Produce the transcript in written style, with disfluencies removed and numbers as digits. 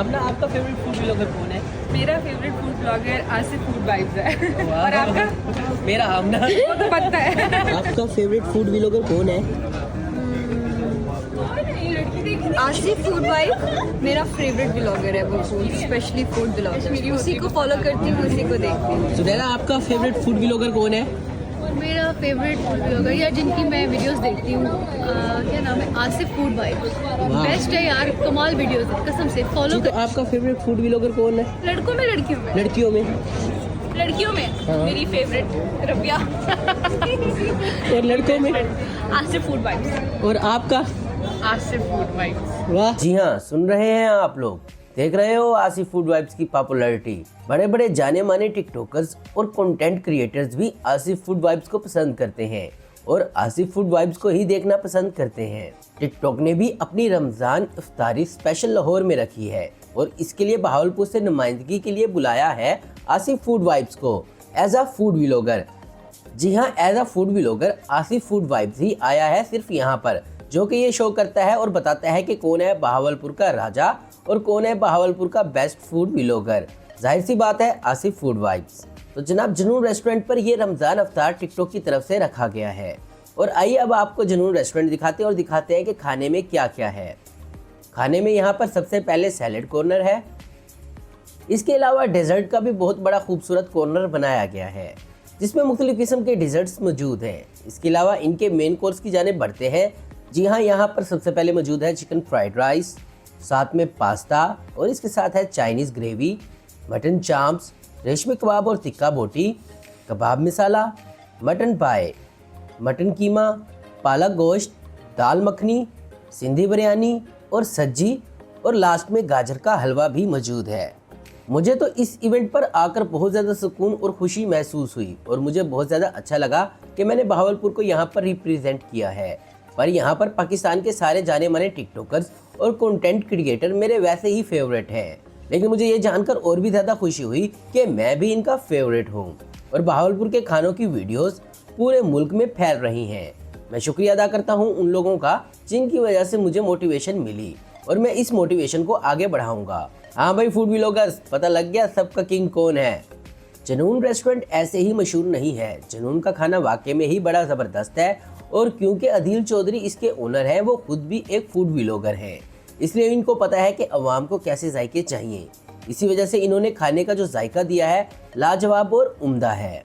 अब ना आपका फेवरेट फूड ब्लॉगर कौन है? मेरा favourite food blogger Asif food vibes है। और आपका? मेरा आमना। वो तो पता है। आपका फेवरेट फूड ब्लॉगर कौन है? आसिफ फूड वाइब मेरा फेवरेट ब्लॉगर है, वो स्पेशली फूड ब्लॉगर, उसी को फॉलो करती हूँ, उसी को देखती हूँ। सुनैना, आपका फेवरेट फूड ब्लॉगर कौन है? मेरा फेवरेट फूड ब्लॉगर या जिनकी मैं वीडियोस देखती हूँ, क्या नाम है, आसिफ फूड वाइब। बेस्ट है यार, कमाल वीडियोस है, कसम से फॉलो तो आपका फेवरेट फूड ब्लॉगर कौन है? लड़कों में लड़कियों में? लड़कियों में? लड़कियों में हाँ। मेरी फेवरेट रबिया। और लड़कों में? Asif food vibes. और आपका? Asif food vibes. वाह, जी हाँ, सुन रहे हैं आप लोग, देख रहे हो आसिफ फूड वाइब्स की पॉपुलैरिटी। बड़े बड़े जाने माने टिकटॉकर्स और कंटेंट क्रिएटर्स भी आसिफ फूड वाइब्स को पसंद करते हैं और आसिफ फूड वाइब्स को ही देखना पसंद करते हैं। टिकटॉक ने भी अपनी रमजान इफ्तारी स्पेशल लाहौर में रखी है और इसके लिए बहावलपुर से नुमाइंदगी के लिए बुलाया है आसिफ फूड वाइब्स को एज अ फूड व्लॉगर। जी हाँ, as a food vlogger Asif food vibes ही आया है सिर्फ यहाँ पर, जो कि ये शो करता है और बताता है कि कौन है बहावलपुर का राजा और कौन है बहावलपुर का बेस्ट फूड व्लॉगर। जाहिर सी बात है, आसिफ फूड वाइब्स। तो जनाब, जुनून रेस्टोरेंट पर ये रमजान अफ्तार टिकटॉक की तरफ से रखा गया है और आइए अब आपको जुनून रेस्टोरेंट दिखाते हैं और दिखाते हैं कि खाने में क्या क्या है। खाने में यहाँ पर सबसे पहले सैलेड कॉर्नर है। इसके अलावा डेजर्ट का भी बहुत बड़ा खूबसूरत कॉर्नर बनाया गया है जिसमें मुख्तलिफ किस्म के डिजर्ट्स मौजूद हैं। इसके अलावा इनके मेन कोर्स की जानिब बढ़ते हैं। जी हाँ, यहाँ पर सबसे पहले मौजूद है चिकन फ्राइड राइस, साथ में पास्ता और इसके साथ है चाइनीज़ ग्रेवी, मटन चाम्प्स, रेशमी कबाब और तिक्का बोटी, कबाब मसाला, मटन पाए, मटन कीमा, पालक गोश्त, दाल मखनी, सिंधी बिरयानी और सज्जी और लास्ट में गाजर का हलवा भी मौजूद है। मुझे तो इस इवेंट पर आकर बहुत ज़्यादा सुकून और खुशी महसूस हुई और मुझे बहुत ज़्यादा अच्छा लगा कि मैंने बहावलपुर को यहाँ पर रिप्रेजेंट किया है। पर यहाँ पर पाकिस्तान के सारे जाने माने टिकटॉकर्स और कंटेंट क्रिएटर मेरे वैसे ही फेवरेट हैं, लेकिन मुझे ये जानकर और भी ज़्यादा खुशी हुई कि मैं भी इनका फेवरेट हूँ और बहावलपुर के खानों की वीडियोस पूरे मुल्क में फैल रही हैं। मैं शुक्रिया अदा करता हूँ उन लोगों का जिनकी वजह से मुझे मोटिवेशन मिली और मैं इस मोटिवेशन को आगे बढ़ाऊंगा। हाँ भाई फूड व्लॉगर्स, पता लग गया सबका किंग कौन है। जुनून रेस्टोरेंट ऐसे ही मशहूर नहीं है, जुनून का खाना वाकई में ही बड़ा ज़बरदस्त है और क्योंकि अदील चौधरी इसके ओनर हैं, वो खुद भी एक फूड व्लॉगर हैं, इसलिए इनको पता है कि अवाम को कैसे जायके चाहिए। इसी वजह से इन्होंने खाने का जो जायका दिया है लाजवाब और उम्दा है।